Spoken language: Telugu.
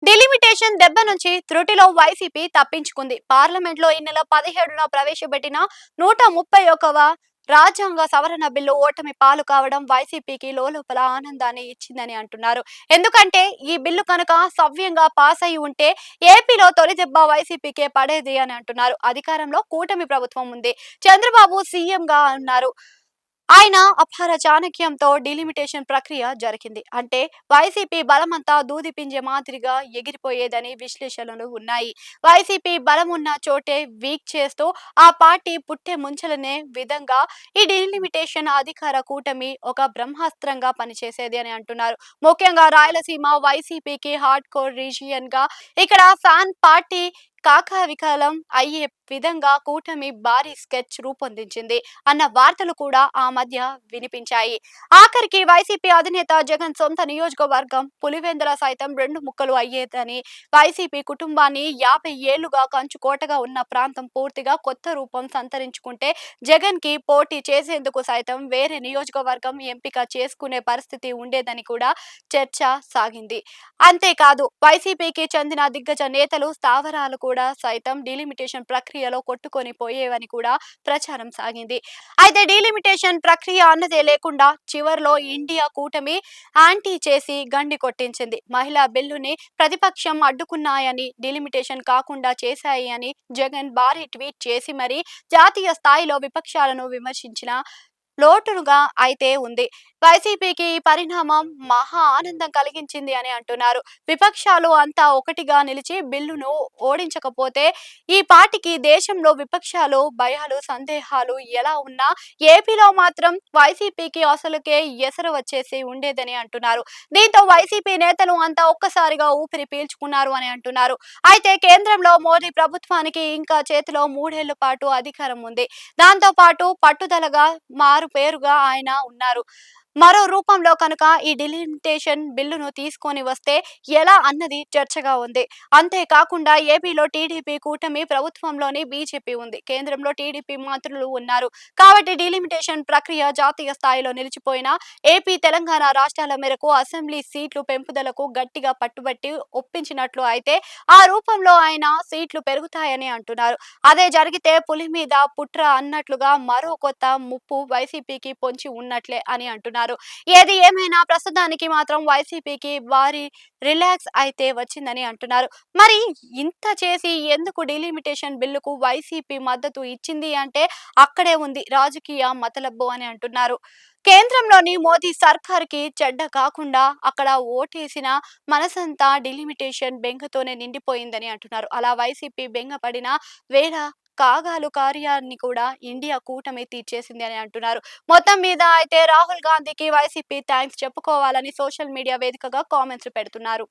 డిలిమిటేషన్ దెబ్బ నుంచి త్రుటిలో వైసీపీ తప్పించుకుంది. పార్లమెంట్లో ఈ నెల 17న ప్రవేశపెట్టిన 131వ రాజ్యాంగ సవరణ బిల్లు ఓటమి పాలు కావడం వైసీపీకి లోలోపల ఆనందాన్ని ఇచ్చిందని అంటున్నారు. ఎందుకంటే ఈ బిల్లు కనుక సవ్యంగా పాస్ అయి ఉంటే ఏపీలో తొలి దెబ్బ వైసీపీకే పడేది అని అంటున్నారు. అధికారంలో కూటమి ప్రభుత్వం ఉంది. చంద్రబాబు సీఎంగా ఉన్నారు. ఆయన అపార చాణక్యంతో డిలిమిటేషన్ ప్రక్రియ జరిగింది. అంటే వైసీపీ బలమంతా దూది పింజె మాదిరిగా ఎగిరిపోయేదని విశ్లేషణలు ఉన్నాయి. వైసీపీ బలం ఉన్న చోటే వీక్ చేస్తూ ఆ పార్టీ పుట్టే ముంచలనే విధంగా ఈ డిలిమిటేషన్ అధికార కూటమి ఒక బ్రహ్మాస్త్రంగా పనిచేసేది అని అంటున్నారు. ముఖ్యంగా రాయలసీమ వైసీపీకి హార్డ్ కోర్ రీజియన్ గా ఇక్కడ ఫ్యాన్ పార్టీ కాకవికలం అయ్యే విధంగా కూటమి భారీ స్కెచ్ రూపొందించింది అన్న వార్తలు కూడా ఆ మధ్య వినిపించాయి. ఆఖరికి వైసీపీ అధినేత జగన్ సొంత నియోజకవర్గం పులివెందుల సైతం రెండు ముక్కలు అయ్యేదని, వైసీపీ కుటుంబాన్ని 50 ఏళ్లుగా కంచుకోటగా ఉన్న ప్రాంతం పూర్తిగా కొత్త రూపం సంతరించుకుంటే జగన్ కి పోటీ చేసేందుకు సైతం వేరే నియోజకవర్గం ఎంపిక చేసుకునే పరిస్థితి ఉండేదని కూడా చర్చ సాగింది. అంతేకాదు వైసీపీకి చెందిన దిగ్గజ నేతలు స్థావరాలు కూడా సైతం డిలిమిటేషన్ ప్రక్రియలో కొట్టుకొని పోయేవని కూడా ప్రచారం సాగింది. అయితే డిలిమిటేషన్ ప్రక్రియ అన్నదే లేకుండా చివర్లో ఇండియా కూటమి యాంటీ చేసి గండి కొట్టించింది. మహిళా బిల్లుని ప్రతిపక్షం అడ్డుకున్నాయని, డిలిమిటేషన్ కాకుండా చేశాయి అని జగన్ భారీ ట్వీట్ చేసి మరీ జాతీయ స్థాయిలో విపక్షాలను విమర్శించిన లోటుగా అయితే ఉంది. వైసీపీకి ఈ పరిణామం మహా ఆనందం కలిగించింది అని అంటున్నారు. విపక్షాలు అంతా ఒకటిగా నిలిచి బిల్లును ఓడించకపోతే ఈ పార్టీకి దేశంలో విపక్షాలు భయాలు సందేహాలు ఎలా ఉన్నా ఏపీలో మాత్రం వైసీపీకి అసలుకే ఎసరు వచ్చేసి ఉండేదని అంటున్నారు. దీంతో వైసీపీ నేతలు అంతా ఒక్కసారిగా ఊపిరి పీల్చుకున్నారు అని అంటున్నారు. అయితే కేంద్రంలో మోదీ ప్రభుత్వానికి ఇంకా చేతిలో 3 ఏళ్ల పాటు అధికారం ఉంది. దాంతో పాటు పట్టుదలగా మారు పేరుగా ఆయన ఉన్నారు. మరో రూపంలో కనుక ఈ డిలిమిటేషన్ బిల్లును తీసుకొని వస్తే ఎలా అన్నది చర్చగా ఉంది. అంతేకాకుండా ఏపీలో టీడీపీ కూటమి ప్రభుత్వంలోని బీజేపీ ఉంది. కేంద్రంలో టీడీపీ మంత్రులు ఉన్నారు. కాబట్టి డిలిమిటేషన్ ప్రక్రియ జాతీయ స్థాయిలో నిలిచిపోయిన ఏపీ తెలంగాణ రాష్ట్రాల మేరకు అసెంబ్లీ సీట్లు పెంపుదలకు గట్టిగా పట్టుబట్టి ఒప్పించినట్లు అయితే ఆ రూపంలో ఆయన సీట్లు పెరుగుతాయని అంటున్నారు. అదే జరిగితే పులి మీద పుట్ర అన్నట్లుగా మరో కొత్త ముప్పు వైసీపీకి పొంచి ఉన్నట్లే అని అంటున్నారు. ఏది ఏమైనా ప్రస్తుతానికి మాత్రం వైసీపీకి భారీ రిలాక్స్ అయితే వచ్చిందని అంటున్నారు. మరి ఇంత చేసి ఎందుకు డిలిమిటేషన్ బిల్లుకు వైసీపీ మద్దతు ఇచ్చింది అంటే అక్కడే ఉంది రాజకీయ మతలబ్బు అని అంటున్నారు. కేంద్రంలోని మోదీ సర్కార్కి చెడ్డ కాకుండా అక్కడ ఓటేసిన మనసంతా డిలిమిటేషన్ బెంగతోనే నిండిపోయిందని అంటున్నారు. అలా వైసీపీ బెంగపడిన వేళ కాగాలు కార్యాన్ని కూడా ఇండియా కూటమి తీర్చేసింది అని అంటున్నారు. మొత్తం మీద అయితే రాహుల్ గాంధీకి వైసీపీ థ్యాంక్స్ చెప్పుకోవాలని సోషల్ మీడియా వేదికగా కామెంట్స్ పెడుతున్నారు.